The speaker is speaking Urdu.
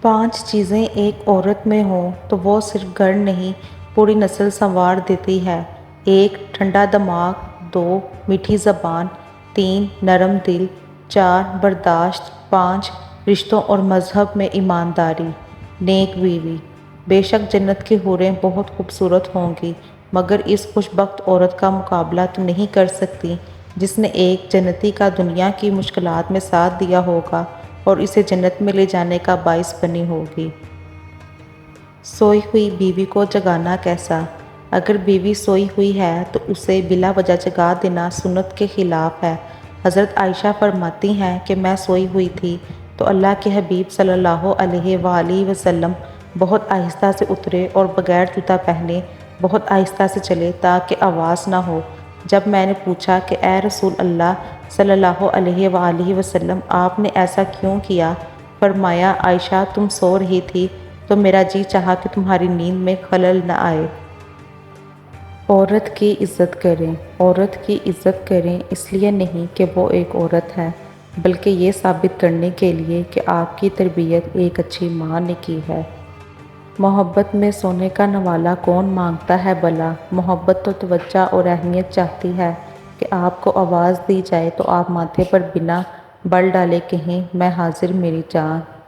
5 چیزیں ایک عورت میں ہوں تو وہ صرف گھر نہیں پوری نسل سنوار دیتی ہے۔ 1 ٹھنڈا دماغ، 2 میٹھی زبان، 3 نرم دل، 4 برداشت، 5 رشتوں اور مذہب میں ایمانداری۔ نیک بیوی۔ بے شک جنت کی حوریں بہت خوبصورت ہوں گی مگر اس خوش بخت عورت کا مقابلہ تو نہیں کر سکتی جس نے ایک جنتی کا دنیا کی مشکلات میں ساتھ دیا ہوگا اور اسے جنت میں لے جانے کا باعث بنی ہوگی۔ سوئی ہوئی بیوی کو جگانا کیسا؟ اگر بیوی سوئی ہوئی ہے تو اسے بلا وجہ جگا دینا سنت کے خلاف ہے۔ حضرت عائشہ فرماتی ہیں کہ میں سوئی ہوئی تھی تو اللہ کے حبیب صلی اللہ علیہ وآلہ وسلم بہت آہستہ سے اترے اور بغیر جوتا پہنے بہت آہستہ سے چلے تاکہ آواز نہ ہو۔ جب میں نے پوچھا کہ اے رسول اللہ صلی اللہ علیہ وآلہ وسلم آپ نے ایسا کیوں کیا؟ فرمایا عائشہ تم سو رہی تھی تو میرا جی چاہا کہ تمہاری نیند میں خلل نہ آئے۔ عورت کی عزت کریں۔ عورت کی عزت کریں اس لیے نہیں کہ وہ ایک عورت ہے بلکہ یہ ثابت کرنے کے لیے کہ آپ کی تربیت ایک اچھی ماں نے کی ہے۔ محبت میں سونے کا نوالہ کون مانگتا ہے بھلا؟ محبت تو توجہ اور اہمیت چاہتی ہے کہ آپ کو آواز دی جائے تو آپ ماتھے پر بنا بل ڈالے کہیں میں حاضر میری جان۔